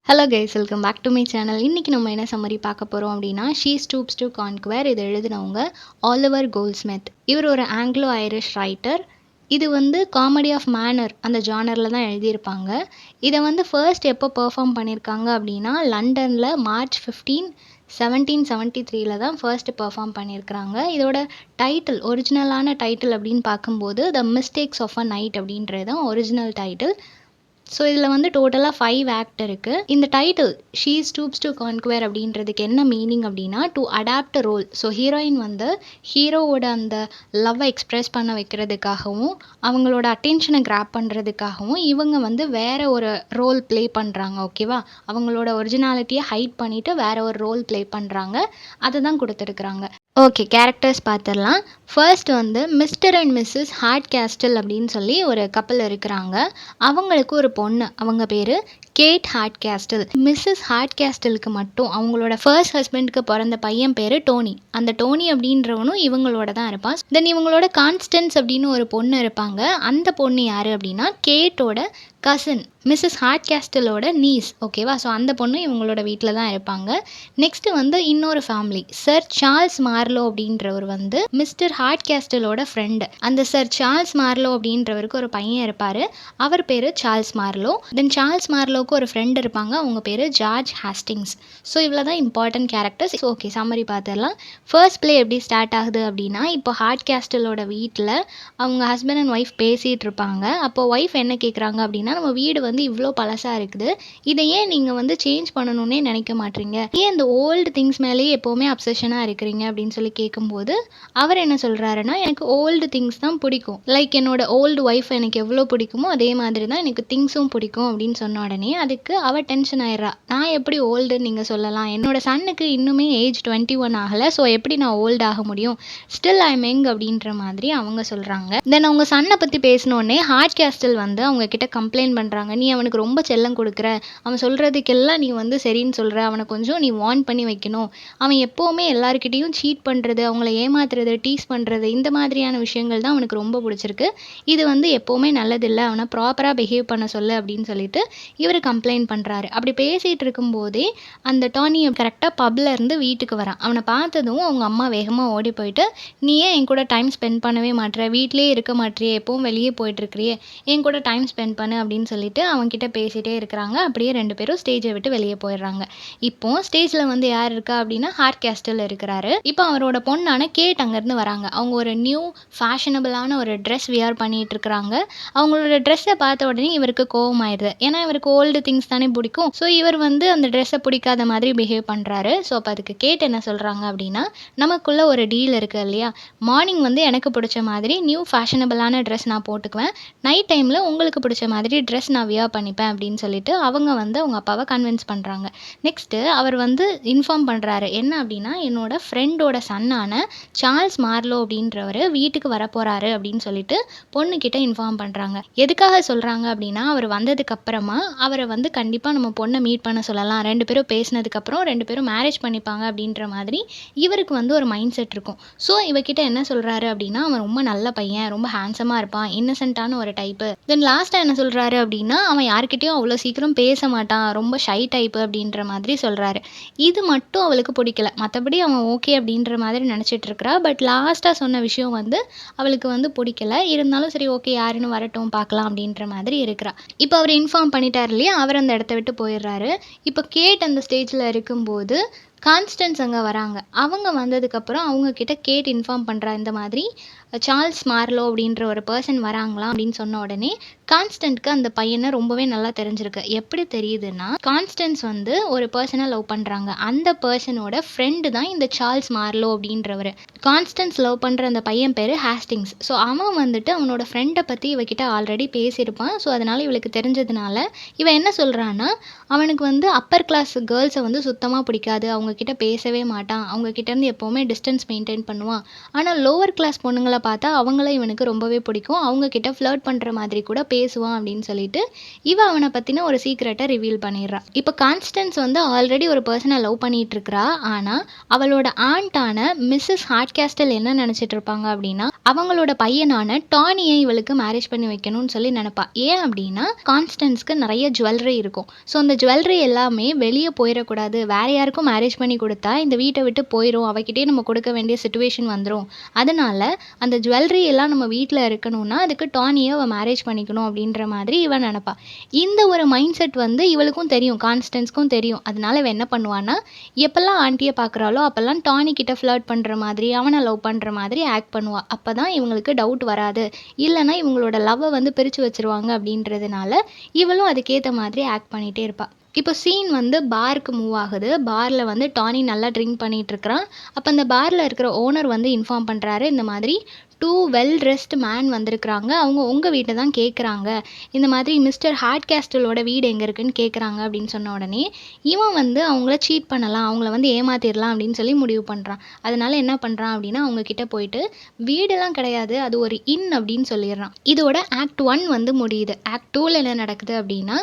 Hello guys, welcome back to my channel. இன்றைக்கி நம்ம என்ன சம்மரி பார்க்க போகிறோம் அப்படின்னா, ஷீ ஸ்டூப்ஸ் டு கான்குவர். இதை எழுதினவங்க ஆலிவர் கோல்ட்ஸ்மித். இவர் ஒரு ஆங்கிலோ ஐரிஷ் ரைட்டர். இது வந்து காமெடி ஆஃப் மேனர் அந்த ஜானரில் தான் எழுதியிருப்பாங்க. இதை வந்து ஃபர்ஸ்ட் எப்போ பெர்ஃபார்ம் பண்ணியிருக்காங்க அப்படின்னா, லண்டனில் March 15, 1773 தான் ஃபர்ஸ்ட் பெர்ஃபார்ம் பண்ணியிருக்கிறாங்க. இதோட டைட்டில், ஒரிஜினலான டைட்டில் அப்படின்னு பார்க்கும்போது the mistakes of a night அப்படின்றது தான் ஒரிஜினல் டைட்டில். ஸோ இதில் வந்து டோட்டலாக 5 ஆக்ட் இருக்குது. இந்த title she stoops to conquer அப்படின்றதுக்கு என்ன மீனிங் அப்படின்னா, to adapt role. So heroine வந்து ஹீரோவோட அந்த லவ்வை எக்ஸ்ப்ரெஸ் பண்ண வைக்கிறதுக்காகவும் அவங்களோட அட்டென்ஷனை கிராப் பண்ணுறதுக்காகவும் இவங்க வந்து வேற ஒரு ரோல் ப்ளே பண்ணுறாங்க. ஓகேவா, அவங்களோட ஒரிஜினாலிட்டியை ஹைட் பண்ணிவிட்டு வேற ஒரு ரோல் ப்ளே பண்ணுறாங்க. அதை தான் கொடுத்துருக்குறாங்க. ஓகே, கேரக்டர்ஸ் பார்த்துடலாம். ஃபர்ஸ்ட் வந்து மிஸ்டர் அண்ட் மிஸ்ஸஸ் ஹார்ட்கேஸ்டில் அப்படின்னு சொல்லி ஒரு கப்பல் இருக்கிறாங்க. அவங்களுக்கு ஒரு பொண்ணு, அவங்க பேர் கேட் ஹார்ட்கேஸ்டில். மிஸ்ஸஸ் ஹார்ட்கேஸ்டிலுக்கு மட்டும் அவங்களோட ஃபர்ஸ்ட் ஹஸ்பண்டுக்கு பிறந்த பையன் பேர் டோனி. அந்த டோனி அப்படின்றவனும் இவங்களோட தான் இருப்பான். தென் இவங்களோட கான்ஸ்டன்ஸ் அப்படின்னு ஒரு பொண்ணு இருப்பாங்க. அந்த பொண்ணு யார் அப்படின்னா கேட்டோட கசின், மிஸ்ஸஸ் ஹார்ட்கேஸ்டிலோட நீஸ். ஓகேவா, ஸோ அந்த பொண்ணு இவங்களோட வீட்டில் தான் இருப்பாங்க. நெக்ஸ்ட் வந்து இன்னொரு ஃபேமிலி, சர் சார்ல்ஸ் மார்லோ அப்படின்றவர் வந்து மிஸ்டர் ஹார்ட்கேஸ்டிலோட ஃப்ரெண்டு. அந்த சர் சார்ல்ஸ் மார்லோ அப்படின்றவருக்கு ஒரு பையன் இருப்பார், அவர் பேர் சார்ல்ஸ் மார்லோ. தென் சார்ல்ஸ் மார்லோவுக்கு ஒரு ஃப்ரெண்டு இருப்பாங்க, அவங்க பேர் ஜார்ஜ் ஹாஸ்டிங்ஸ். ஸோ இவ்வளோ தான் இம்பார்ட்டன்ட் கேரக்டர்ஸ். ஓகே, சம்மரி பார்த்துடலாம். ஃபர்ஸ்ட் ப்ளே எப்படி ஸ்டார்ட் ஆகுது அப்படின்னா, இப்போ ஹார்ட்கேஸ்டிலோட வீட்டில் அவங்க ஹஸ்பண்ட் அண்ட் ஒய்ஃப் பேசிகிட்டு இருப்பாங்க. அப்போ ஒய்ஃப் என்ன கேட்குறாங்க அப்படின்னா, நம்ம வீடு வந்து இவ்வளோ பழசாக இருக்குது, இதை ஏன் நீங்கள் வந்து சேஞ்ச் பண்ணணுன்னே நினைக்க மாட்டீங்க, ஏன் இந்த ஓல்டு திங்ஸ் மேலேயே எப்போவுமே அப்சஷனாக இருக்கிறீங்க அப்படின்னு சொல்லி கேட்கும்போது அவர் என்ன சொல்கிறாருன்னா, எனக்கு ஓல்டு திங்ஸ் தான் பிடிக்கும், லைக் என்னோட ஓல்டு ஒய்ஃப் எனக்கு எவ்வளோ பிடிக்குமோ அதே மாதிரி தான் எனக்கு திங்ஸும் பிடிக்கும் அப்படின்னு சொன்ன உடனே அதுக்கு அவள் டென்ஷன் ஆயிடுறா. நான் எப்படி ஓல்டுன்னு நீங்கள் சொல்லலாம், என்னோட சன்னுக்கு இன்னுமே ஏஜ் 21 ஆகலை, ஸோ எப்படி நான் ஓல்டு ஆக முடியும், ஸ்டில் ஐ எம் யங் அப்படின்ற மாதிரி அவங்க சொல்கிறாங்க. தென் அவங்க சன்னை பற்றி பேசினோடனே ஹார்ட்கேஸ்டில் வந்து அவங்க கிட்ட கம்ப்ளைண்ட் பண்ணுறாங்க, நீ அவனுக்கு ரொம்ப செல்லம் கொடுக்குற, அவன் சொல்கிறதுக்கெல்லாம் நீ வந்து சரின்னு சொல்கிற, அவனை கொஞ்சம் நீ வார்ன் பண்ணி வைக்கணும், அவன் எப்போவுமே எல்லாருக்கிட்டையும் சீட் பண்ணுறது, அவங்கள ஏமாத்துறது, டீஸ் பண்ணுறது, இந்த மாதிரியான விஷயங்கள் தான் அவனுக்கு ரொம்ப பிடிச்சிருக்கு, இது வந்து எப்போவுமே நல்லதில்லை, அவனை ப்ராப்பராக பிஹேவ் பண்ண சொல்லு அப்படின்னு சொல்லிட்டு இவர் கம்ப்ளைண்ட் பண்ணுறாரு. அப்படி பேசிகிட்டு இருக்கும்போதே அந்த டானி கரெக்டாக பப்ல இருந்து வீட்டுக்கு வரான். அவனை பார்த்ததும் அவங்க அம்மா வேகமாக ஓடி போயிட்டு, நீ ஏன் என் கூட டைம் ஸ்பெண்ட் பண்ணவே மாட்டேற, வீட்டிலே இருக்க மாட்டேறியே, எப்பவும் வெளியே போயிட்டுருக்கிறியே, என் கூட டைம் ஸ்பெண்ட் பண்ணு அப்படின்னு சொல்லிட்டு அவன்கிட்ட பேசிகிட்டே இருக்கிறாங்க. அப்படியே 2 பேரும் ஸ்டேஜை விட்டு வெளியே போயிடுறாங்க. இப்போ ஸ்டேஜில் வந்து யார் இருக்கா அப்படின்னா ஹார்ட்கேஸ்டில் இருக்கிறாரு. இப்போ அவரோட பொண்ணான கேட் அங்கேருந்து வராங்க. அவங்க ஒரு நியூ ஃபேஷனபிளான ஒரு ட்ரெஸ் வியர் பண்ணிட்டு இருக்கிறாங்க. அவங்களோட ட்ரெஸ்ஸை பார்த்த உடனே இவருக்கு கோவம் ஆயிடுது. ஏன்னா இவருக்கு ஓல்டு திங்ஸ் தானே பிடிக்கும். ஸோ இவர் வந்து அந்த ட்ரெஸ்ஸை பிடிக்காத மாதிரி பிஹேவ் பண்ணுறாரு. ஸோ அப்போ அதுக்கு கேட் என்ன சொல்கிறாங்க அப்படின்னா, நமக்குள்ள ஒரு டீல் இருக்குது இல்லையா, மார்னிங் வந்து எனக்கு பிடிச்ச மாதிரி நியூ ஃபேஷனபிளான ட்ரெஸ் நான் போட்டுக்குவேன், நைட் டைமில் உங்களுக்கு பிடிச்ச மாதிரி ட்ரெஸ் நான் வியர் பண்ணிப்பேன் அப்படின்னு சொல்லிட்டு அவங்க வந்து அவங்க அப்பாவை கன்வின்ஸ் பண்ணுறாங்க. நெக்ஸ்ட்டு அவர் வந்து இன்ஃபார்ம் பண்ணுறாரு, என்ன அப்படின்னா, என்னோட ஃப்ரெண்டோட சன்னான சார்ல்ஸ் மார்லோ அப்படின்றவர் வீட்டுக்கு வரப்போகிறாரு அப்படின்னு சொல்லிட்டு பொண்ணுக்கிட்ட இன்ஃபார்ம் பண்ணுறாங்க. எதுக்காக சொல்கிறாங்க அப்படின்னா, அவர் வந்ததுக்கப்புறமா அவரை வந்து கண்டிப்பாக நம்ம பொண்ணை மீட் பண்ண சொல்லலாம், 2 பேரும் பேசினதுக்கப்புறம் 2 பேரும் மேரேஜ் பண்ணிப்பாங்க அப்படின்ற மாதிரி இவருக்கு வந்து ஒரு மைண்ட் செட் இருக்கும். ஸோ இவர்கிட்ட என்ன சொல்கிறாரு அப்படின்னா, அவன் ரொம்ப நல்ல பையன், ரொம்ப ஹேண்ட்ஸமாக இருப்பான், இன்னசென்ட்டான ஒரு டைப்பு. தென் லாஸ்ட்டாக என்ன சொல்கிறாரு அப்படின்னா, அவன் யார்கிட்டையும் அவ்வளோ சீக்கிரம் பேச மாட்டான், ரொம்ப ஷை டைப்பு அப்படின்ற மாதிரி சொல்கிறாரு. இது மட்டும் அவளுக்கு பிடிக்கல, மற்றபடி அவன் ஓகே அப்படின்ற மாதிரி நினச்சிட்டு இருக்கிறா. பட் லாஸ்ட்டாக சொன்ன விஷயம் வந்து அவளுக்கு வந்து பிடிக்கல. இருந்தாலும் சரி ஓகே, யாருன்னு வரட்டும் பார்க்கலாம் அப்படின்ற மாதிரி இருக்கிறா. இப்போ அவர் இன்ஃபார்ம் பண்ணிட்டார் இல்லையா, அவர் அந்த இடத்த விட்டு போயிடுறாரு. இப்போ கேட் அந்த ஸ்டேஜில் இருக்கும்போது கான்ஸ்டன்ஸ் அங்கே வராங்க. அவங்க வந்ததுக்கப்புறம் அவங்கக்கிட்ட கேட் இன்ஃபார்ம் பண்ணுறா, இந்த மாதிரி சார்ல்ஸ் மார்லோ அப்படின்ற ஒரு பர்சன் வராங்களாம் அப்படின்னு சொன்ன உடனே கான்ஸ்டன்ட்க்கு அந்த பையனை ரொம்பவே நல்லா தெரிஞ்சிருக்கு. எப்படி தெரியுதுன்னா, கான்ஸ்டன்ஸ் வந்து ஒரு பர்சனை லவ் பண்ணுறாங்க, அந்த பர்சனோட ஃப்ரெண்டு தான் இந்த சார்ல்ஸ் மார்லோ அப்படின்றவர். கான்ஸ்டன்ஸ் லவ் பண்ணுற அந்த பையன் பேர் ஹாஸ்டிங்ஸ். ஸோ அவன் வந்துட்டு அவனோட ஃப்ரெண்டை பற்றி இவகிட்ட ஆல்ரெடி பேசியிருப்பான். ஸோ அதனால் இவளுக்கு தெரிஞ்சதுனால இவன் என்ன சொல்கிறான்னா, அவனுக்கு வந்து அப்பர் கிளாஸ் கேர்ள்ஸை வந்து சுத்தமாக பிடிக்காது, அவங்கக்கிட்ட பேசவே மாட்டான், அவங்கக்கிட்டேருந்து எப்போவுமே டிஸ்டன்ஸ் மெயின்டைன் பண்ணுவான், ஆனால் லோவர் கிளாஸ் பொண்ணுங்களை அவங்கள பார்த்தா அவங்கள இவனுக்கு ரொம்பவே பிடிக்கும். அவங்க கிட்ட ஃப்ளர்ட் பண்ணுற மாதிரி கூட பேசுவான் அப்படின்னு சொல்லிட்டு அவனை பற்றின ஒரு சீக்ரெட்டை ரிவீல் பண்ணிடுறா. இப்போ கான்ஸ்டன்ஸ் வந்து ஆல்ரெடி ஒரு பர்சனை லவ் பண்ணிட்டு இருக்கிறா. ஆனால் அவளோட ஆண்டான மிஸ்ஸஸ் ஹார்ட்கேஸ்டல் என்ன நினச்சிட்டு இருப்பாங்க அப்படின்னா, அவங்களோட பையனான டானியை இவளுக்கு மேரேஜ் பண்ணி வைக்கணும்னு சொல்லி நினைப்பா. ஏன் அப்படின்னா கான்ஸ்டன்ஸ்க்கு நிறைய ஜுவல்லரி இருக்கும். ஸோ அந்த ஜுவல்லரி எல்லாமே வெளியே போயிடக்கூடாது, வேற யாருக்கும் மேரேஜ் பண்ணி கொடுத்தா இந்த வீட்டை விட்டு போயிடும், அவகிட்டே நம்ம கொடுக்க வேண்டிய சுச்சுவேஷன் வந்துடும். அதனால அந்த ஜுவல்லரி எல்லாம் நம்ம வீட்டில் இருக்கணும்னா அதுக்கு டானியை அவள் மேரேஜ் பண்ணிக்கணும் அப்படின்ற மாதிரி இவன் நினைப்பா. இந்த ஒரு மைண்ட் செட் வந்து இவளுக்கும் தெரியும், கான்ஸ்டன்ஸ்க்கும் தெரியும். அதனால இவன் என்ன பண்ணுவான்னா, எப்பெல்லாம் ஆண்டியை பார்க்குறாளோ அப்போல்லாம் டானி கிட்ட ஃப்ளர்ட் பண்ணுற மாதிரி, அவனை லவ் பண்ணுற மாதிரி ஆக்ட் பண்ணுவா. அப்போ தான் இவங்களுக்கு டவுட் வராது, இல்லைனா இவங்களோட லவ்வை வந்து பிரித்து வச்சிருவாங்க அப்படின்றதுனால இவளும் அதுக்கேற்ற மாதிரி ஆக்ட் பண்ணிகிட்டே இருப்பாள். இப்போ சீன் வந்து பாருக்கு மூவ் ஆகுது. பாரில் வந்து டானி நல்லா ட்ரிங்க் பண்ணிகிட்டு இருக்கிறான். அப்போ அந்த பாரில் இருக்கிற ஓனர் வந்து இன்ஃபார்ம் பண்ணுறாரு, இந்த மாதிரி 2 வெல் ட்ரெஸ்டு மேன் வந்திருக்கிறாங்க, அவங்க உங்கள் வீட்டை தான் கேட்குறாங்க, இந்த மாதிரி மிஸ்டர் ஹார்ட்கேஸ்டலோட வீடு எங்கே இருக்குன்னு கேட்குறாங்க அப்படின்னு சொன்ன உடனே இவன் வந்து அவங்கள சீட் பண்ணலாம், அவங்கள வந்து ஏமாத்திடலாம் அப்படின்னு சொல்லி முடிவு பண்ணுறான். அதனால என்ன பண்ணுறான் அப்படின்னா, அவங்க கிட்ட போயிட்டு வீடெல்லாம் கிடையாது, அது ஒரு இன் அப்படின்னு சொல்லிடுறான். இதோட ஆக்ட் 1 வந்து முடியுது. ஆக்ட் 2ல் என்ன நடக்குது அப்படின்னா,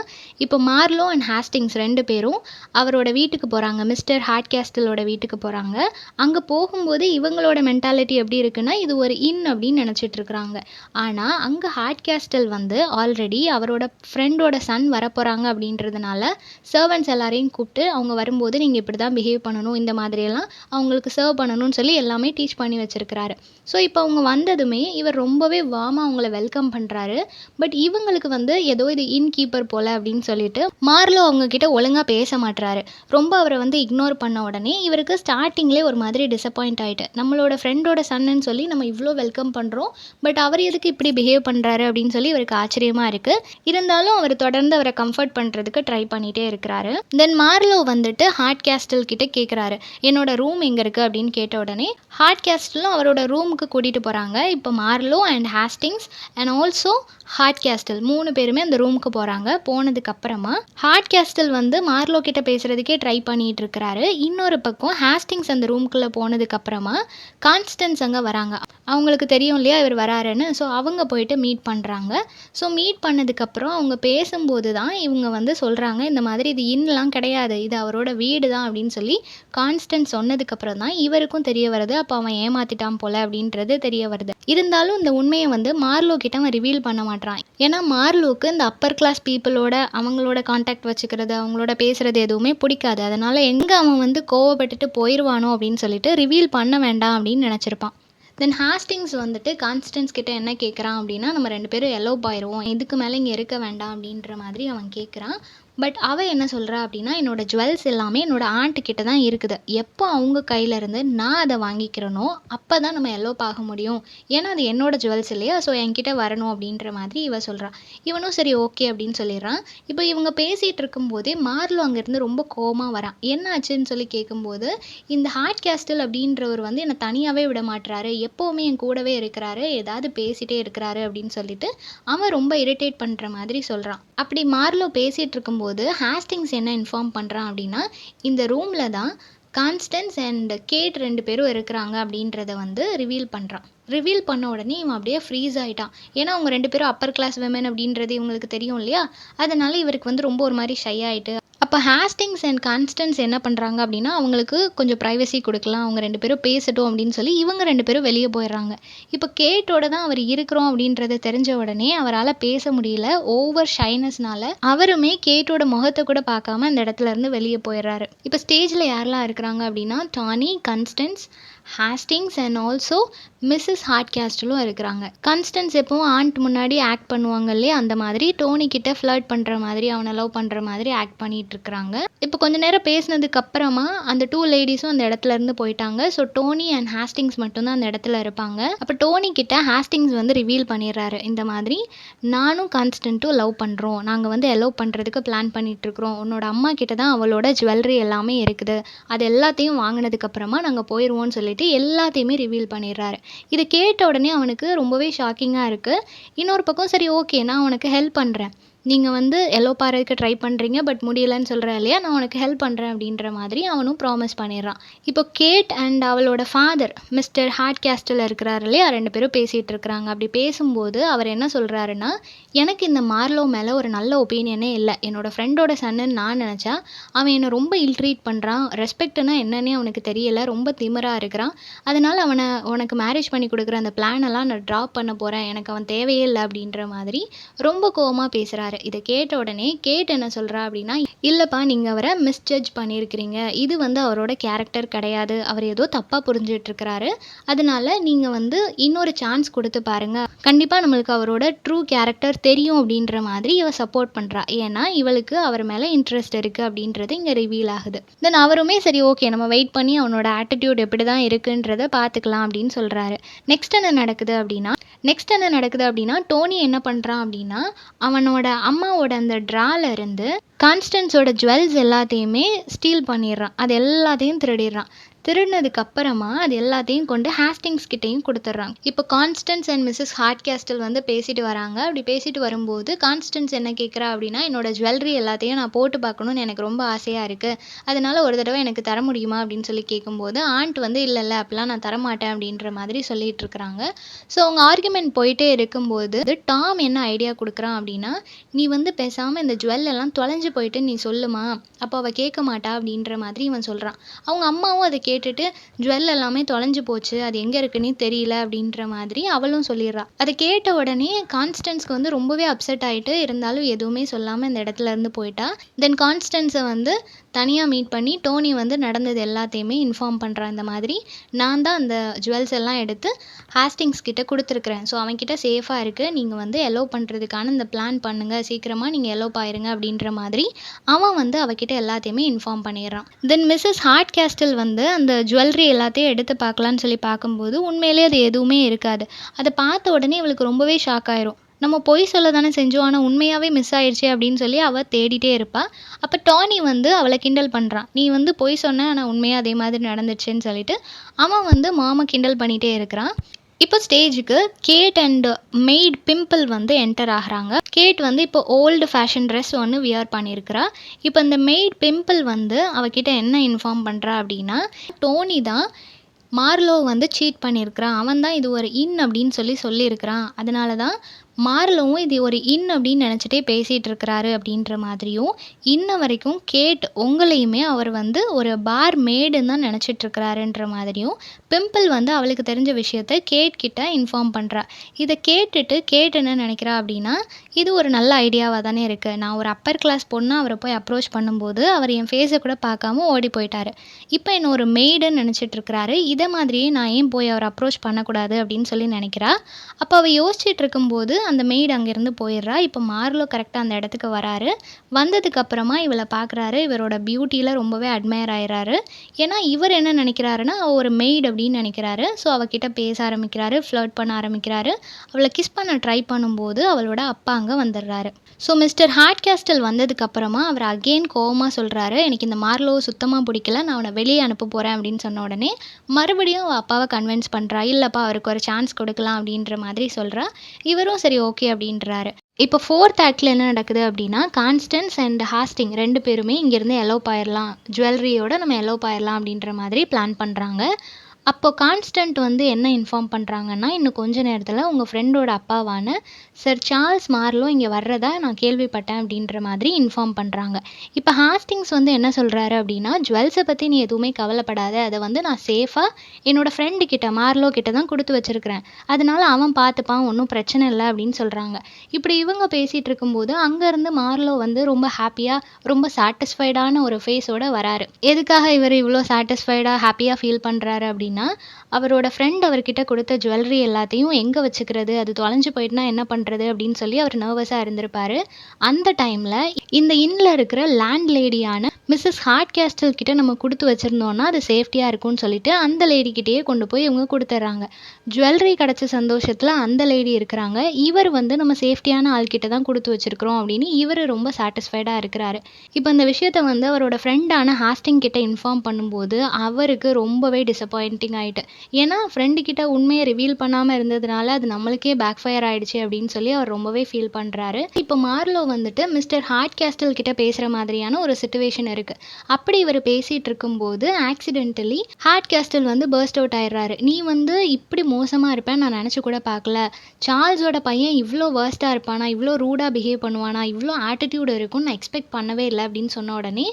இப்போ மார்லோ அண்ட் ஹாஸ்டிங்ஸ் 2 பேரும் அவரோட வீட்டுக்கு போகிறாங்க, மிஸ்டர் ஹார்ட்கேஸ்டலோட வீட்டுக்கு போகிறாங்க. அங்கே போகும்போது இவங்களோட மென்டாலிட்டி எப்படி இருக்குன்னா, இது ஒரு இன் அப்படின்னு நினச்சிட்டு இருக்கிறாங்க. ஆனால் அங்கே ஹார்ட்கேஸ்டல் வந்து ஆல்ரெடி அவரோட ஃப்ரெண்டோட சன் வரப்போகிறாங்க அப்படின்றதுனால சர்வன்ட்ஸ் எல்லாரையும் கூப்பிட்டு அவங்க வரும்போது நீங்கள் இப்படி தான் பிஹேவ் பண்ணணும், இந்த மாதிரியெல்லாம் அவங்களுக்கு சர்வ் பண்ணணும்னு சொல்லி எல்லாமே டீச் பண்ணி வச்சுருக்கிறாரு. ஸோ இப்போ அவங்க வந்ததுமே இவர் ரொம்பவே வார்மாக அவங்கள வெல்கம் பண்ணுறாரு. பட் இவங்களுக்கு வந்து ஏதோ இது இன் கீப்பர் போல் அப்படின்னு சொல்லிட்டு மார்லோ அவங்கக்கிட்ட ஒழுங்காக பேச மாட்டுறாரு. ரொம்ப அவரை வந்து இக்னோர் பண்ண உடனே இவருக்கு ஸ்டார்டிங்லேயே ஒரு மாதிரி டிசப்பாயிண்ட் ஆகிட்டு, நம்மளோட ஃப்ரெண்டோட சன்னு சொல்லி நம்ம இவ்வளோ வெல்கம் பண்ணுறோம், பட் அவர் எதுக்கு இப்படி பிஹேவ் பண்ணுறாரு அப்படின்னு சொல்லி இவருக்கு ஆச்சரியமாக இருக்குது. இருந்தாலும் அவர் தொடர்ந்து அவரை கம்ஃபர்ட் பண்ணுறதுக்கு ட்ரை பண்ணிகிட்டே இருக்கிறாரு. தென் மார்லோ வந்துட்டு ஹார்ட்கேஸ்டல் கிட்ட கேட்குறாரு, என்னோட ரூம் எங்கே இருக்குது அப்படின்னு கேட்ட உடனே ஹார்ட்கேஸ்டலும் அவரோட ரூமுக்கு கூட்டிகிட்டு போகிறாங்க. இப்போ Marlow and Hastings and also Hardcastle 3 பேருமே அந்த ரூமுக்கு போகிறாங்க. போனதுக்கப்புறமா ஹார்ட்கேஸ்டல் வந்து மார்லோ கிட்ட பேசுகிறதுக்கே ட்ரை பண்ணிகிட்டு இருக்கிறாரு. இன்னொரு பக்கம் ஹாஸ்டிங்ஸ் அந்த ரூம்குள்ளே போனதுக்கப்புறமா கான்ஸ்டன்ஸ் அங்கே வராங்க. அவங்களுக்கு தெரியும் இல்லையா இவர் வராருன்னு. ஸோ அவங்க போயிட்டு மீட் பண்ணுறாங்க. ஸோ மீட் பண்ணதுக்கப்புறம் அவங்க பேசும்போது தான் இவங்க வந்து சொல்கிறாங்க, இந்த மாதிரி இது இன்னெலாம் கிடையாது, இது அவரோட வீடு தான் அப்படின்னு சொல்லி கான்ஸ்டன்ஸ் சொன்னதுக்கப்புறம் தான் இவருக்கும் தெரிய வருது, அப்போ அவன் ஏமாற்றிட்டான் போல் அப்படின்றது தெரிய வருது. இருந்தாலும் இந்த உண்மையை வந்து மார்லோ கிட்ட அவன் ரிவீல் பண்ண மாட்டான். ஏன்னா மார்லோக்கு இந்த அப்பர் கிளாஸ் பீப்புளோட அவங்களோட கான்டாக்ட் வச்சுக்கிறது, அவங்களோட பேசுகிறது எதுவுமே பிடிக்காது. அதனால் எங்கே அவன் வந்து கோவப்பட்டுட்டு போயிடுவானோ அப்படின்னு சொல்லிட்டு ரிவீல் பண்ண வேண்டாம் அப்படின்னு நினச்சிருப்பான். தென் ஹாஸ்டிங்ஸ் வந்துட்டு கான்ஸ்டன்ஸ் கிட்ட என்ன கேட்குறான் அப்படின்னா, நம்ம 2 பேரும் எலோப் ஆயிடுவோம், இதுக்கு மேலே இங்கே இருக்க வேண்டாம் அப்படின்ற மாதிரி அவன் கேட்குறான். பட் அவள் என்ன சொல்கிறா அப்படின்னா, என்னோடய ஜுவல்ஸ் எல்லாமே என்னோடய ஆண்ட்டு கிட்ட தான் இருக்குது, எப்போ அவங்க கையிலேருந்து நான் அதை வாங்கிக்கிறனோ அப்போ தான் நம்ம எலோப் ஆக முடியும், ஏன்னா அது என்னோட ஜுவல்ஸ் இல்லையா, ஸோ என்கிட்ட வரணும் அப்படின்ற மாதிரி இவ சொல்கிறா. இவனும் சரி ஓகே அப்படின்னு சொல்லிடுறான். இப்போ இவங்க பேசிகிட்டு இருக்கும்போதே மார்லோ அங்கேருந்து ரொம்ப கோவமாக வரான். என்ன ஆச்சுன்னு சொல்லி கேட்கும்போது, இந்த ஹார்ட்கேஸ்டல் அப்படின்றவர் வந்து என்னை தனியாகவே விட மாட்டுறாரு, எப்போவுமே என் கூடவே இருக்கிறாரு, ஏதாவது பேசிகிட்டே இருக்கிறாரு அப்படின்னு சொல்லிட்டு அவன் ரொம்ப இரிட்டேட் பண்ணுற மாதிரி சொல்கிறான். அப்படி மார்லோ பேசிகிட்டு இருக்கும்போது ஹாஸ்டிங்ஸ் என்ன இன்ஃபார்ம் பண்ணுறான் அப்படின்னா, இந்த ரூமில் தான் கான்ஸ்டன்ஸ் அண்ட் கேட் 2 பேரும் இருக்கிறாங்க அப்படின்றத வந்து ரிவீல் பண்ணுறான். ரிவீல் பண்ண உடனே இவன் அப்படியே ஃப்ரீஸ் ஆகிட்டான். ஏன்னா அவங்க 2 பேரும் அப்பர் கிளாஸ் விமன் அப்படின்றது இவங்களுக்கு தெரியும் இல்லையா, அதனால இவருக்கு வந்து ரொம்ப ஒரு மாதிரி ஷை ஆகிட்டு. அப்போ ஹாஸ்டிங்ஸ் அண்ட் கான்ஸ்டன்ஸ் என்ன பண்ணுறாங்க அப்படின்னா, அவங்களுக்கு கொஞ்சம் ப்ரைவசி கொடுக்கலாம், அவங்க 2 பேரும் பேசட்டும் அப்படின்னு சொல்லி இவங்க 2 பேரும் வெளியே போயிடுறாங்க. இப்போ கேட்டோட தான் அவர் இருக்கிறோம் அப்படின்றது தெரிஞ்ச உடனே அவரால் பேச முடியல, ஓவர் ஷைனஸ்னால அவருமே கேட்டோட முகத்தை கூட பார்க்காம அந்த இடத்துல இருந்து வெளியே போயிடுறாரு. இப்போ ஸ்டேஜில் யாரெல்லாம் இருக்கிறாங்க அப்படின்னா, Tony, Constance, Hastings and also Mrs ஹார்ட்கேஸ்டலும் இருக்கிறாங்க. கான்ஸ்டன்ஸ் எப்பவும் ஆண்ட் முன்னாடி ஆக்ட் பண்ணுவாங்க இல்லையா, அந்த மாதிரி டோனி கிட்ட ஃப்ளர்ட் பண்ணுற மாதிரி, அவனை லவ் பண்ணுற மாதிரி ஆக்ட் பண்ணிட்டு இருக்கிறாங்க. இப்போ கொஞ்ச நேரம் பேசினதுக்கு அப்புறமா அந்த 2 லேடிஸும் அந்த இடத்துல இருந்து போயிட்டாங்க. ஸோ டோனி அண்ட் ஹாஸ்டிங்ஸ் மட்டும்தான் அந்த இடத்துல இருப்பாங்க. அப்போ டோனி கிட்ட ஹாஸ்டிங்ஸ் வந்து ரிவீல் பண்ணிடுறாரு, இந்த மாதிரி நானும் கான்ஸ்டன்ட்டும் லவ் பண்ணுறோம், நாங்கள் வந்து எலோவ் பண்ணுறதுக்கு பிளான் பண்ணிட்டு இருக்கிறோம், உன்னோட அம்மா கிட்ட தான் அவளோட ஜுவல்லரி எல்லாமே இருக்குது, அது எல்லாத்தையும் வாங்கினதுக்கு அப்புறமா நாங்கள் போயிடுவோம்னு சொல்லிட்டு எல்லாத்தையுமே ரிவீல் பண்ணிடுறாரு. இதை கேட்ட உடனே அவனுக்கு ரொம்பவே ஷாக்கிங்காக இருக்குது. இன்னொரு பக்கம் சரி ஓகே நான் உனக்கு ஹெல்ப் பண்ணுறேன், நீங்கள் வந்து எலோப் ஆறதுக்கு ட்ரை பண்ணுறீங்க, பட் முடியலன்னு சொல்கிற இல்லையா, நான் உனக்கு ஹெல்ப் பண்ணுறேன் அப்படின்ற மாதிரி அவனும் ப்ராமிஸ் பண்ணிடுறான். இப்போ கேட் அண்ட் அவளோட ஃபாதர் மிஸ்டர் ஹார்ட் கேஸ்டில் இருக்கிறாரு இல்லையா, 2 பேரும் பேசிகிட்டு இருக்கிறாங்க. அப்படி பேசும்போது அவர் என்ன சொல்கிறாருன்னா, எனக்கு இந்த மார்லோ மேலே ஒரு நல்ல ஒப்பீனியனே இல்லை. என்னோட ஃப்ரெண்டோட சன்னுன்னு நான் நினச்சா அவன் என்னை ரொம்ப இல் ட்ரீட் பண்ணுறான். ரெஸ்பெக்ட்னா என்னன்னே அவனுக்கு தெரியலை, ரொம்ப திமிராக இருக்கிறான். அதனால் அவனை உனக்கு மேரேஜ் பண்ணி கொடுக்குற அந்த பிளானெல்லாம் நான் ட்ராப் பண்ண போகிறேன், எனக்கு அவன் தேவையே இல்லை அப்படின்ற மாதிரி ரொம்ப கோவமாக பேசுகிறாரு. இதை கேட்ட உடனே கேட் என்ன சொல்கிறா அப்படின்னா, இல்லைப்பா நீங்கள் அவரை மிஸ்ஜட்ஜ் பண்ணியிருக்கிறீங்க, இது வந்து அவரோட கேரக்டர் கிடையாது, அவர் ஏதோ தப்பாக புரிஞ்சிட்ருக்கிறாரு, அதனால நீங்கள் வந்து இன்னொரு சான்ஸ் கொடுத்து பாருங்கள், கண்டிப்பாக நம்மளுக்கு அவரோட ட்ரூ கேரக்டர் தெரியும் அப்படின்ற மாதிரி இவ சப்போர்ட் பண்ணுறா. ஏன்னா இவளுக்கு அவர் மேலே இன்ட்ரெஸ்ட் இருக்குது அப்படின்றது இங்கே ரிவீல் ஆகுது. தென் அவருமே சரி ஓகே நம்ம வெயிட் பண்ணி அவனோட ஆட்டிடியூட் எப்படி தான் இருக்குன்றதை பார்த்துக்கலாம் அப்படின்னு சொல்கிறாரு. நெக்ஸ்ட் என்ன நடக்குது அப்படின்னா டோனி என்ன பண்ணுறான் அப்படின்னா, அவனோட அம்மாவோட அந்த ட்ரால இருந்து கான்ஸ்டன்ஸோட ஜுவல்ஸ் எல்லாத்தையுமே ஸ்டீல் பண்ணிடுறான். அது எல்லாத்தையும் திருடிடுறான். திருடினதுக்கு அப்புறமா அது எல்லாத்தையும் கொண்டு ஹாஸ்டிங்ஸ் கிட்டேயும் கொடுத்துட்றாங்க. இப்போ Constance and Mrs Hardcastle வந்து பேசிட்டு வராங்க. அப்படி பேசிட்டு வரும்போது கான்ஸ்டன்ஸ் என்ன கேட்குறா அப்படின்னா, என்னோட ஜுவல்லரி எல்லாத்தையும் நான் போட்டு பார்க்கணுன்னு எனக்கு ரொம்ப ஆசையாக இருக்குது, அதனால ஒரு தடவை எனக்கு தர முடியுமா அப்படின்னு சொல்லி கேட்கும்போது ஆண்ட் வந்து இல்லை அப்படிலாம் நான் தரமாட்டேன் அப்படின்ற மாதிரி சொல்லிட்டு இருக்கிறாங்க. ஸோ அவங்க ஆர்குமெண்ட் போயிட்டே இருக்கும்போது டாம் என்ன ஐடியா கொடுக்குறான் அப்படின்னா, நீ வந்து பேசாமல் இந்த ஜுவல் எல்லாம் தொலைஞ்சு போயிட்டு நீ சொல்லுமா, அப்போ அவள் கேட்க மாட்டா அப்படின்ற மாதிரி இவன் சொல்கிறான். அவங்க அம்மாவும் அதை கேட்டுட்டு ஜுவல் எல்லாமே தொலைஞ்சு போச்சு, அது எங்கே இருக்குன்னே தெரியல அப்படின்ற மாதிரி அவளும் சொல்லிடுறா. அதை கேட்ட உடனே கான்ஸ்டன்ஸ்க்கு வந்து ரொம்பவே அப்செட் ஆகிட்டு, இருந்தாலும் எதுவுமே சொல்லாமல் இந்த இடத்துல இருந்து போயிட்டா. தென் கான்ஸ்டன்ஸை வந்து தனியாக மீட் பண்ணி டோனி வந்து நடந்தது எல்லாத்தையுமே இன்ஃபார்ம் பண்ணுறான். இந்த மாதிரி நான் தான் அந்த ஜுவல்ஸ் எல்லாம் எடுத்து ஹாஸ்டிங்ஸ் கிட்ட கொடுத்துருக்குறேன், ஸோ அவன்கிட்ட சேஃபாக இருக்குது, நீங்கள் வந்து எலோ பண்ணுறதுக்கான இந்த பிளான் பண்ணுங்கள், சீக்கிரமாக நீங்கள் எலோப் ஆயிருங்க அப்படின்ற மாதிரி அவன் வந்து அவகிட்ட எல்லாத்தையுமே இன்ஃபார்ம் பண்ணிடுறான். தென் மிஸ்ஸஸ் ஹார்ட் கேஸ்டில் வந்து அந்த ஜுவல்லரி எல்லாத்தையும் எடுத்து பார்க்கலான்னு சொல்லி பார்க்கும்போது உண்மையிலே அது எதுவுமே இருக்காது. அதை பார்த்த உடனே இவளுக்கு ரொம்பவே ஷாக் ஆயிரும். நம்ம பொய் சொல்ல தானே செஞ்சோம், ஆனால் உண்மையாகவே மிஸ் ஆயிடுச்சு அப்படின்னு சொல்லி அவள் தேடிட்டே இருப்பாள். அப்போ டானி வந்து அவளை கிண்டல் பண்ணுறான், நீ வந்து பொய் சொன்ன ஆனால் உண்மையாக அதே மாதிரி நடந்துச்சுன்னு சொல்லிட்டு அவன் வந்து மாமா கிண்டல் பண்ணிகிட்டே இருக்கிறான். இப்போ ஸ்டேஜுக்கு கேட் அண்ட் மெய்ட் பிம்பிள் வந்து என்டர் ஆகுறாங்க. கேட் வந்து இப்போ ஓல்டு ஃபேஷன் ட்ரெஸ் ஒன்று வியர் பண்ணியிருக்கிறா. இப்போ இந்த மெய்ட் பிம்பிள் வந்து அவகிட்ட என்ன இன்ஃபார்ம் பண்ணுறா அப்படின்னா, டோனி தான் மார்லோ வந்து சீட் பண்ணியிருக்கிறான், அவன் தான் இது ஒரு அப்படின்னு சொல்லியிருக்கிறான், அதனால தான் மார்லோவும் இது ஒரு அப்படின்னு நினச்சிட்டே பேசிகிட்டு இருக்கிறாரு அப்படின்ற மாதிரியும், இன்ன வரைக்கும் கேட் உங்களையுமே அவர் வந்து ஒரு பார் மேடுன்னு தான் நினச்சிட்ருக்கிறாருன்ற மாதிரியும் பிம்பிள் வந்து அவளுக்கு தெரிஞ்ச விஷயத்த கேட் கிட்ட இன்ஃபார்ம் பண்ணுறா. இதை கேட்டுட்டு கேட் என்ன நினைக்கிறா அப்படின்னா, இது ஒரு நல்ல ஐடியாவாக தானே இருக்குது, நான் ஒரு அப்பர் கிளாஸ் பொண்ணு அவரை போய் அப்ரோச் பண்ணும்போது அவர் என் ஃபேஸை கூட பார்க்காம ஓடி போயிட்டாரு, இப்போ என்ன ஒரு மெய்டுன்னு நினச்சிட்ருக்கிறாரு, இதை மாதிரியே நான் ஏன் போய் அவரை அப்ரோச் பண்ணக்கூடாது அப்படின்னு சொல்லி நினைக்கிறா. அப்போ அவள் யோசிச்சுட்டு இருக்கும்போது அந்த மெய்டு அங்கேருந்து போயிடுறா. இப்போ மார்லோ கரெக்டாக அந்த இடத்துக்கு வராரு. வந்ததுக்கப்புறமா இவளை பார்க்குறாரு. இவரோட பியூட்டியில் ரொம்பவே அட்மையர் ஆயிடுறாரு. ஏன்னா இவர் என்ன நினைக்கிறாருன்னா, அவள் ஒரு மெய்டு அப்படின்னு நினைக்கிறாரு. ஸோ அவகிட்ட பேச ஆரம்பிக்கிறாரு, ஃப்ளர்ட் பண்ண ஆரம்பிக்கிறாரு. அவளை கிஸ் பண்ண ட்ரை பண்ணும்போது அவளோட அப்பா அங்கே வந்துடுறாரு. ஸோ மிஸ்டர் ஹார்ட் கேஸ்டில் வந்ததுக்கப்புறமா அவர் அகெயின் கோவமாக சொல்கிறாரு, எனக்கு இந்த மார்லோவை சுத்தமாக பிடிக்கல, நான் அவனை வெளியே அனுப்ப போகிறேன் அப்படின்னு சொன்ன உடனே மறுபடியும் அவள் அப்பாவை கன்வின்ஸ் பண்ணுறா, இல்லைப்பா அவருக்கு ஒரு சான்ஸ் கொடுக்கலாம் அப்படின்ற மாதிரி சொல்கிறா. இவரும் சரி ஓகே அப்படின்றாரு. இப்போ 4th ஆக்டில் என்ன நடக்குது அப்படின்னா, கான்ஸ்டன்ஸ் அண்ட் ஹாஸ்டிங் 2 பேருமே இங்கேருந்து எலோப் ஆயிடலாம், ஜுவல்லரியோட நம்ம எலோப் ஆயிடலாம் அப்படின்ற மாதிரி பிளான் பண்ணுறாங்க. அப்போ கான்ஸ்டன்ட் வந்து என்ன இன்ஃபார்ம் பண்ணுறாங்கன்னா, இன்னும் கொஞ்ச நேரத்தில் உங்கள் ஃப்ரெண்டோட அப்பாவான சர் சார்ல்ஸ் மார்லோ இங்கே வர்றதா நான் கேள்விப்பட்டேன் அப்படின்ற மாதிரி இன்ஃபார்ம் பண்ணுறாங்க. இப்போ ஹாஸ்டிங்ஸ் வந்து என்ன சொல்கிறாரு அப்படின்னா, ஜுவல்ஸை பற்றி நீ எதுவுமே கவலைப்படாத, அதை வந்து நான் சேஃபாக என்னோடய ஃப்ரெண்டு கிட்ட மார்லோ கிட்ட தான் கொடுத்து வச்சுருக்கிறேன், அதனால அவன் பார்த்துப்பான், ஒன்றும் பிரச்சனை இல்லை அப்படின்னு சொல்கிறாங்க. இப்படி இவங்க பேசிகிட்டு இருக்கும்போது அங்கேருந்து மார்லோ வந்து ரொம்ப ஹாப்பியாக ரொம்ப சாட்டிஸ்ஃபைடான ஒரு ஃபேஸோட வராரு. எதுக்காக இவர் இவ்வளோ சாட்டிஸ்ஃபைடாக ஹாப்பியாக ஃபீல் பண்ணுறாரு அப்படின்னா, அவரோட ஃப்ரெண்ட் அவர்கிட்ட கொடுத்த ஜுவல்லரி எல்லாத்தையும் எங்கே வச்சுக்கிறது, அது தொலைஞ்சு போயிட்டுனா என்ன பண்ணுறது அப்படின்னு சொல்லி அவர் நர்வஸாக இருந்திருப்பாரு. அந்த டைமில் இந்த இன்னில் இருக்கிற லேண்ட் லேடியான மிஸ்ஸஸ் ஹார்ட் கேஸ்டில் கிட்ட நம்ம குடுத்து வச்சிருந்தோம்னா, அது சேஃப்டியா இருக்கும்னு சொல்லிட்டு, அந்த லேடி கிட்டயே கொண்டு போய் இவங்க குடுத்துர்றாங்க. ஜுவல்லரி கிடைச்ச சந்தோஷத்துல அந்த லேடி இருக்கிறாங்க. இவர் வந்து நம்ம சேஃப்டியான ஆள் கிட்ட தான் குடுத்து வச்சிருக்கிறோம் அப்படின்னு இவரு ரொம்ப சாட்டிஸ்ஃபைடா இருக்கிறாரு. இப்ப இந்த விஷயத்த வந்து அவரோட ஃப்ரெண்டான ஹாஸ்டிங் கிட்ட இன்ஃபார்ம் பண்ணும்போது, அவருக்கு ரொம்பவே டிசப்பாயிண்டிங் ஆயிட்டு. ஏன்னா ஃப்ரெண்டு கிட்ட உண்மைய ரிவீல் பண்ணாம இருந்ததுனால, அது நம்மளுக்கே பேக் ஃபயர் ஆயிடுச்சே அப்படின்னு சொல்லி அவர் ரொம்பவே ஃபீல் பண்றாரு. இப்ப மார்லோ வந்துட்டு மிஸ்டர் ஹார்ட் கேஸ்டில் கிட்ட பேசுற மாதிரியான ஒரு சிச்சுவேஷன் இருக்கு. அப்படி இவர் பேசிட்டு இருக்கும்போது ஆக்சிடென்டலி ஹார்ட் கேஸ்டில் வந்து பர்ஸ்ட் அவுட் ஆயிடுறாரு. நீ வந்து இப்படி மோசமா இருப்பேன்னு நான் நினைச்சு கூட பார்க்கல. சார்ல்ஸோட பையன் இவ்வளோ வேர்ஸ்டா இருப்பானா, இவ்வளோ ரூடா பிஹேவ் பண்ணுவானா, இவ்வளோ ஆட்டிடியூட் இருக்கும்னு நான் எக்ஸ்பெக்ட் பண்ணவே இல்லை அப்படின்னு சொன்ன உடனே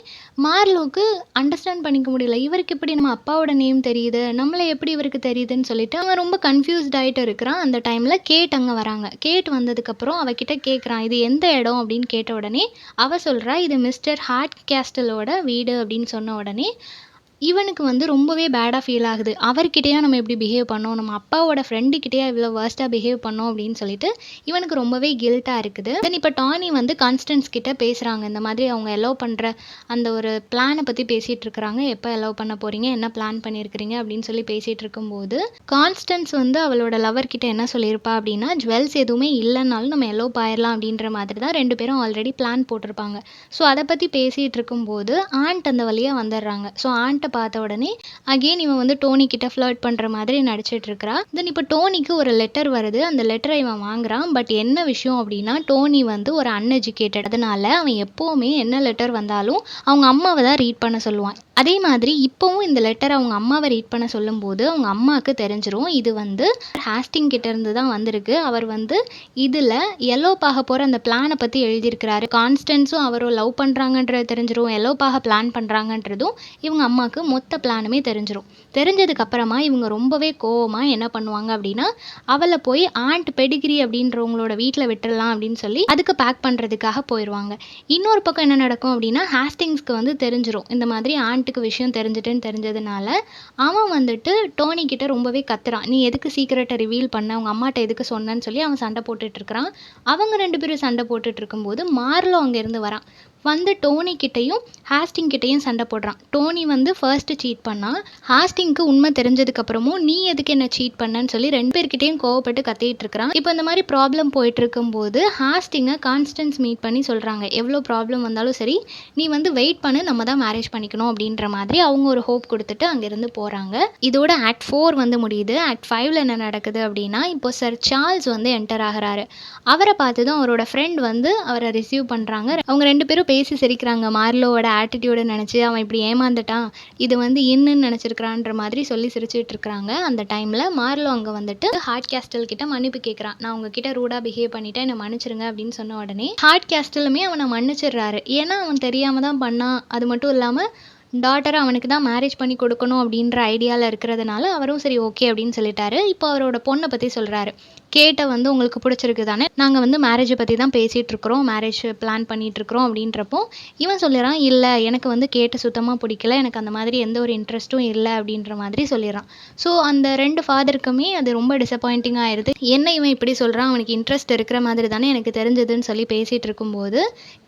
மார்லோக்கு அண்டர்ஸ்டாண்ட் பண்ணிக்க முடியல. இவருக்கு எப்படி நம்ம அப்பாவோட நேம் தெரியுது, நம்மள எப்படி இவருக்கு தெரியுதுன்னு சொல்லிட்டு அவன் ரொம்ப கன்ஃபியூஸ்ட் ஆயிட்டு இருக்கிறான். அந்த டைம்ல கேட் அங்க வராங்க. கேட் வந்ததுக்கப்புறம் அவகிட்ட கேட்குறான், இது எந்த இடம் அப்படின்னு கேட்ட உடனே அவ சொல்றா, இது மிஸ்டர் ஹார்ட் கேஸ்டலோட வீடு அப்படின்னு சொன்ன உடனே இவனுக்கு வந்து ரொம்பவே பேடாக ஃபீல் ஆகுது. அவர்கிட்டயா நம்ம இப்படி பிஹேவ் பண்ணோம், நம்ம அப்பாவோட ஃப்ரெண்டுக்கிட்டேயா இவ்வளோ வேர்ஸ்ட்டாக பிஹேவ் பண்ணோம் அப்படின்னு சொல்லிட்டு இவனுக்கு ரொம்பவே கில்ட்டாக இருக்குது. தென் இப்போ டானி வந்து கான்ஸ்டன்ஸ் கிட்ட பேசுகிறாங்க. இந்த மாதிரி அவங்க அலோவ் பண்ணுற அந்த ஒரு பிளானை பற்றி பேசிகிட்டு இருக்கிறாங்க. எப்போ அலோவ் பண்ண போகிறீங்க, என்ன பிளான் பண்ணியிருக்கிறீங்க அப்படின்னு சொல்லி பேசிகிட்டு இருக்கும்போது கான்ஸ்டன்ஸ் வந்து அவளோட லவர் கிட்ட என்ன சொல்லியிருப்பா அப்படின்னா, ஜுவல்ஸ் எதுவுமே இல்லைனாலும் நம்ம அலோவ் ஆயிடலாம் அப்படின்ற மாதிரி தான் ரெண்டு பேரும் ஆல்ரெடி பிளான் போட்டிருப்பாங்க. ஸோ அதை பற்றி பேசிகிட்டு இருக்கும்போது ஆண்ட் அந்த வழியாக வந்துடுறாங்க. ஸோ ஆண்ட்டை பார்த்த உடனே அகெயின் இவன் வந்து டோனி கிட்ட ஃப்ளர்ட் பண்ற மாதிரி நடிச்சிட்டு இருக்கா. தென் இப்போ டோனிக்கு ஒரு லெட்டர் வருது. அந்த லெட்டரை இவன் வாங்குறான். பட் என்ன விஷயம் அப்படின்னா, டோனி வந்து ஒரு அன்எஜுகேட்டட். அதனால அவன் எப்பவுமே என்ன லெட்டர் வந்தாலும் அவங்க அம்மாவை தான் ரீட் பண்ண சொல்லுவான். அதே மாதிரி இப்போவும் இந்த லெட்டர் அவங்க அம்மாவை ரீட் பண்ண சொல்லும்போது அவங்க அம்மாவுக்கு தெரிஞ்சிரும் இது வந்து ஹாஸ்டிங் கிட்ட இருந்து தான் வந்திருக்கு. அவர் வந்து இதில் எலோப்பாக போகிற அந்த பிளானை பற்றி எழுதியிருக்கிறாரு. கான்ஸ்டன்ஸும் அவரும் லவ் பண்ணுறாங்கன்றது தெரிஞ்சிரும், எலோப்பாக பிளான் பண்ணுறாங்கன்றதும் இவங்க அம்மாவுக்கு மொத்த பிளானுமே தெரிஞ்சிரும். தெரிஞ்சதுக்கு அப்புறமா இவங்க ரொம்பவே கோவமா என்ன பண்ணுவாங்க அப்படின்னா, அவளை போய் ஆண்ட் பெடிகிரி அப்படின்றவங்களோட வீட்டில் விட்டுடலாம் அப்படின்னு சொல்லி அதுக்கு பேக் பண்ணுறதுக்காக போயிடுவாங்க. இன்னொரு பக்கம் என்ன நடக்கும் அப்படின்னா, ஹாஸ்டிங்ஸ்க்கு வந்து தெரிஞ்சிரும் இந்த மாதிரி ஆண்ட்டுக்கு விஷயம் தெரிஞ்சுட்டுன்னு தெரிஞ்சதுனால அவன் வந்துட்டு டோனி கிட்ட ரொம்பவே கத்துறான். நீ எதுக்கு சீக்கிரட்டை ரிவீல் பண்ண, உங்க அம்மாட்ட எதுக்கு சொன்னேன்னு சொல்லி அவன் சண்டை போட்டுட்டு இருக்கிறான். அவங்க ரெண்டு பேரும் சண்டை போட்டுட்டு இருக்கும்போது மார்லோ அங்கேருந்து வரான். வந்து டோனி கிட்டையும் ஹாஸ்டிங் கிட்டையும் சண்டை போடுறான். டோனி வந்து ஃபர்ஸ்ட் சீட் பண்ணா. ஹாஸ்டிங்க்கு உண்மை தெரிஞ்சதுக்கு அப்புறமும் நீ எதுக்கு என்ன சீட் பண்ணன்னு சொல்லி ரெண்டு பேர்கிட்டையும் கோவப்பட்டு கத்திட்டு இருக்கிறான். இப்போ இந்த மாதிரி ப்ராப்ளம் போயிட்டு இருக்கும்போது ஹாஸ்டிங்கை கான்ஸ்டன்ஸ் மீட் பண்ணி சொல்றாங்க, எவ்வளோ ப்ராப்ளம் வந்தாலும் சரி நீ வந்து வெயிட் பண்ணு, நம்ம தான் மேரேஜ் பண்ணிக்கணும் அப்படின்ற மாதிரி அவங்க ஒரு ஹோப் கொடுத்துட்டு அங்கிருந்து போறாங்க. இதோட ஆக்ட் 4 வந்து முடியுது. ஆக்ட் 5ல என்ன நடக்குது அப்படின்னா, இப்போ சர் சார்ல்ஸ் வந்து என்டர் ஆகிறாரு. அவரை பார்த்ததும் அவரோட ஃப்ரெண்ட் வந்து அவரை ரிசீவ் பண்றாங்க. அவங்க ரெண்டு பேரும் பேசி சிரிக்கிறாங்க. மார்லோவோட ஆட்டிடியூடை நினச்சி அவன் இப்படி ஏமாந்துட்டான், இது வந்து இன்னுன்னு நினச்சிருக்கிறான்ற மாதிரி சொல்லி சிரிச்சுட்டு இருக்கிறாங்க. அந்த டைமில் மார்லோ அங்கே வந்துட்டு ஹார்ட் கேஸ்டல் கிட்ட மன்னிப்பு கேட்குறான். நான் உங்ககிட்ட ரூடாக பிஹேவ் பண்ணிட்டேன், என்னை மன்னிச்சிருங்க அப்படின்னு சொன்ன உடனே ஹார்ட் கேஸ்டலுமே அவனை மன்னிச்சிடுறாரு. ஏன்னா அவன் தெரியாமல் தான் பண்ணான். அது மட்டும் இல்லாமல் டாட்டரை அவனுக்கு தான் மேரேஜ் பண்ணி கொடுக்கணும் அப்படின்ற ஐடியாவில் இருக்கிறதுனால அவரும் சரி ஓகே அப்படின்னு சொல்லிட்டாரு. இப்போ அவரோட பொண்ணை பற்றி சொல்கிறாரு. கேட்டை வந்து உங்களுக்கு பிடிச்சிருக்கு தானே, நாங்கள் வந்து மேரேஜை பற்றி தான் பேசிகிட்டு இருக்கிறோம், மேரேஜ் பிளான் பண்ணிகிட்டு இருக்கிறோம் அப்படின்றப்போ இவன் சொல்லிடுறான், இல்லை எனக்கு வந்து கேட்டை சுத்தமாக பிடிக்கல, எனக்கு அந்த மாதிரி எந்த ஒரு இன்ட்ரெஸ்ட்டும் இல்லை அப்படின்ற மாதிரி சொல்லிடுறான். ஸோ அந்த ரெண்டு ஃபாதருக்குமே அது ரொம்ப டிசப்பாயிண்டிங்காக ஆயிடுது. என்ன இவன் இப்படி சொல்கிறான், அவனுக்கு இன்ட்ரெஸ்ட் இருக்கிற மாதிரி தானே எனக்கு தெரிஞ்சதுன்னு சொல்லி பேசிகிட்டு இருக்கும்போது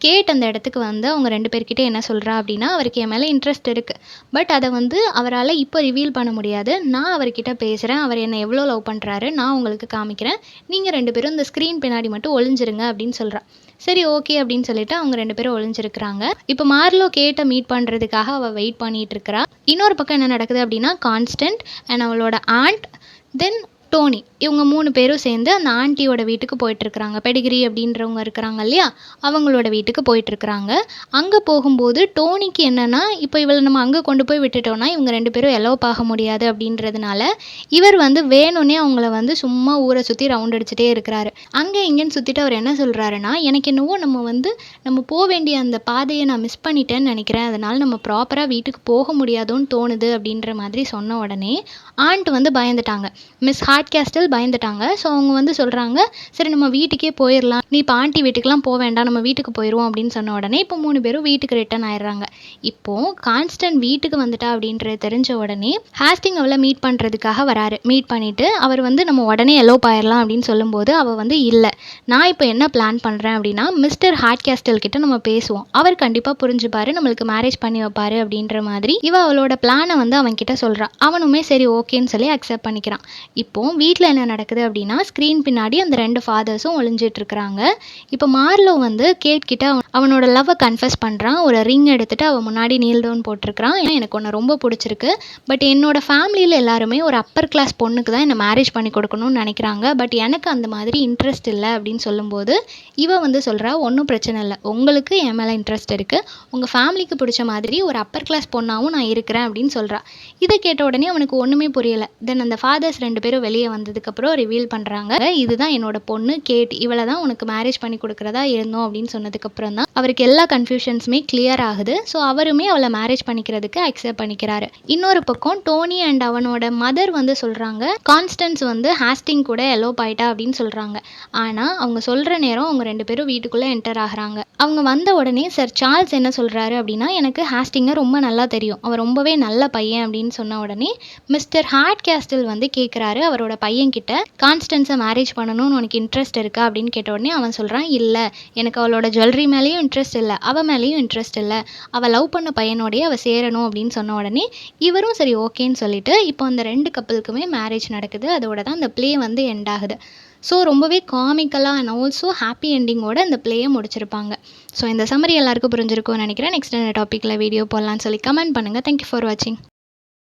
கேட் அந்த இடத்துக்கு வந்து அவங்க ரெண்டு பேர்கிட்ட என்ன சொல்கிறா அப்படின்னா, அவருக்கு என் மேலே இன்ட்ரெஸ்ட் இருக்குது, பட் அதை வந்து அவரால் இப்போ ரிவீல் பண்ண முடியாது. நான் அவர்கிட்ட பேசுகிறேன், அவர் என்னை எவ்வளோ லவ் பண்ணுறாரு நான் உங்களுக்கு காமிக்கிறேன், நீங்கள் ரெண்டு பேரும் இந்த ஸ்க்ரீன் பின்னாடி மட்டும் ஒளிஞ்சிருங்க அப்படின்னு சொல்கிறா. சரி ஓகே அப்படின்னு சொல்லிட்டு அவங்க ரெண்டு பேரும் ஒளிஞ்சிருக்கிறாங்க. இப்போ மார்லோ கேட்டை மீட் பண்ணுறதுக்காக அவள் வெயிட் பண்ணிட்டு இருக்கிறா. இன்னொரு பக்கம் என்ன நடக்குது அப்படின்னா, கான்ஸ்டன்ட் அண்ட் அவளோட ஆண்ட் தென் டோனி இவங்க 3 பேரும் சேர்ந்து அந்த ஆண்டியோட வீட்டுக்கு போயிட்டுருக்குறாங்க. பெடிகிரி அப்படின்றவங்க இருக்கிறாங்க இல்லையா, அவங்களோட வீட்டுக்கு போயிட்டுருக்குறாங்க. அங்கே போகும்போது டோனிக்கு என்னென்னா, இப்போ இவளை நம்ம அங்கே கொண்டு போய் விட்டுட்டோன்னா இவங்க ரெண்டு பேரும் எலோப் ஆக முடியாது அப்படின்றதுனால இவர் வந்து வேணும்னே அவங்கள வந்து சும்மா ஊரை சுற்றி ரவுண்ட் அடிச்சுட்டே இருக்கிறாரு. அங்கே இங்கேன்னு சுற்றிட்டு அவர் என்ன சொல்கிறாருன்னா, எனக்கு என்னவோ நம்ம போக வேண்டிய அந்த பாதையை நான் மிஸ் பண்ணிட்டேன்னு நினைக்கிறேன், அதனால் நம்ம ப்ராப்பராக வீட்டுக்கு போக முடியாதோன்னு தோணுது அப்படின்ற மாதிரி சொன்ன உடனே ஆண்ட் வந்து பயந்துட்டாங்க. மிஸ் ஹார்ட் கேஸ்டில் பயந்துட்டாங்க. ஸோ அவங்க வந்து சொல்கிறாங்க, சரி நம்ம வீட்டுக்கே போயிடலாம், நீ இப்போ ஆண்டி வீட்டுக்கெலாம் போக வேண்டாம், நம்ம வீட்டுக்கு போயிடுவோம் அப்படின்னு சொன்ன உடனே இப்போ 3 பேரும் வீட்டுக்கு ரிட்டர்ன் ஆயிடுறாங்க. இப்போது கான்ஸ்டன்ட் வீட்டுக்கு வந்துட்டா அப்படின்றது தெரிஞ்ச உடனே ஹாஸ்டிங் அவளை மீட் பண்ணுறதுக்காக வராரு. மீட் பண்ணிவிட்டு அவர் வந்து நம்ம உடனே எலோப் ஆயிடலாம் அப்படின்னு சொல்லும்போது அவள் வந்து இல்லை, நான் இப்போ என்ன பிளான் பண்ணுறேன் அப்படின்னா மிஸ்டர் ஹார்ட் கேஸ்டில் கிட்ட நம்ம பேசுவோம், அவர் கண்டிப்பாக புரிஞ்சுப்பாரு, நம்மளுக்கு மேரேஜ் பண்ணி வைப்பாரு அப்படின்ற மாதிரி அவளோட பிளானை வந்து அவன்கிட்ட சொல்கிறா. அவனுமே சரி ஓகேன்னு சொல்லி அக்செப்ட் பண்ணிக்கிறான். இப்போ வீட்டில் என்ன நடக்குது அப்படின்னா ஸ்க்ரீன் பின்னாடி அந்த 2 ஃபாதர்ஸும் ஒளிஞ்சிட்டு இருக்கிறாங்க. இப்போ மார்லோ வந்து கேட் கிட்ட அவனோட லவ்வை கன்ஃபஸ் பண்ணுறான். ஒரு ரிங் எடுத்துட்டு அவன் முன்னாடி நீல் டவுன் போட்டிருக்கிறான். ஏன்னா எனக்கு ஒன்று ரொம்ப பிடிச்சிருக்கு, பட் என்னோட ஃபேமிலியில் எல்லாருமே ஒரு அப்பர் கிளாஸ் பொண்ணுக்கு தான் என்னை மேரேஜ் பண்ணி கொடுக்கணும்னு நினைக்கிறாங்க, பட் எனக்கு அந்த மாதிரி இன்ட்ரெஸ்ட் இல்லை அப்படின்னு சொல்லும்போது வந்து சொல்கிறா, ஒன்றும் பிரச்சனை இல்லை, உங்களுக்கு என் மேலே இன்ட்ரெஸ்ட் இருக்குது, உங்கள் ஃபேமிலிக்கு பிடிச்ச மாதிரி ஒரு அப்பர் கிளாஸ் பொண்ணாகவும் நான் இருக்கிறேன் அப்படின்னு சொல்கிறா. இதை கேட்ட உடனே அவனுக்கு ஒன்றுமே புரியலை. தென் அந்த ஃபாதர்ஸ் 2 பேரும் வெளியே வந்ததுக்கப்புறம் ரிவீல் பண்ணுறாங்க, இதுதான் என்னோட பொண்ணு கேட், இவளை தான் உனக்கு மேரேஜ் பண்ணி கொடுக்குறதா இருந்தோம் அப்படின்னு சொன்னதுக்கப்புறம் தான் அவருக்கு எல்லா கன்ஃபியூஷன்ஸுமே கிளியர் ஆகுது. ஸோ அவருமே அவளை மேரேஜ் பண்ணிக்கிறதுக்கு அக்செப்ட் பண்ணிக்கிறாரு. இன்னொரு பக்கம் டோனி அண்ட் அவனோட மதர் வந்து சொல்கிறாங்க, கான்ஸ்டன்ஸ் வந்து ஹாஸ்டிங் கூட எலோப் ஆயிட்டா அப்படின்னு சொல்கிறாங்க. ஆனால் அவங்க சொல்கிற நேரம் அவங்க 2 பேரும் வீட்டுக்குள்ளே என்டர் ஆகுறாங்க. அவங்க வந்த உடனே சார் சார்ல்ஸ் என்ன சொல்கிறாரு அப்படின்னா, எனக்கு ஹாஸ்டிங்கை ரொம்ப நல்லா தெரியும், அவன் ரொம்பவே நல்ல பையன் அப்படின்னு சொன்ன உடனே மிஸ்டர் ஹார்ட் கேஸ்டில் வந்து கேட்குறாரு அவரோட பையன்கிட்ட, கான்ஸ்டன்ஸை மேரேஜ் பண்ணணும்னு உனக்கு இன்ட்ரெஸ்ட் இருக்கா அப்படின்னு கேட்ட உடனே அவன் சொல்கிறான், இல்லை எனக்கு அவளோட ஜுவல்லரி மேலேயும் இன்ட்ரெஸ்ட் இல்லை, அவள் மேலேயும் இன்ட்ரெஸ்ட் இல்லை, அவள் லவ் பண்ண பையனோடையே அவள் சேரணும் அப்படின்னு சொன்ன உடனே இவரும் சரி ஓகேன்னு சொல்லிட்டு இப்போ அந்த 2 கப்பலுக்குமே மேரேஜ் நடக்குது. அதோட தான் அந்த ப்ளே வந்து எண்ட் ஆகுது. ஸோ ரொம்பவே காமிக்கலாக அண்ட் ஆல்சோ ஹாப்பி எண்டிங்கோட இந்த ப்ளேயை முடிச்சிருப்பாங்க. ஸோ இந்த சம்மரி எல்லாருக்கும் புரிஞ்சிருக்கும்னு நினைக்கிறேன். நெக்ஸ்ட் என்ன டாப்பிக்கில் வீடியோ போடலான்னு சொல்லி கமெண்ட் பண்ணுங்கள். தேங்க்யூ ஃபார் வாட்சிங்.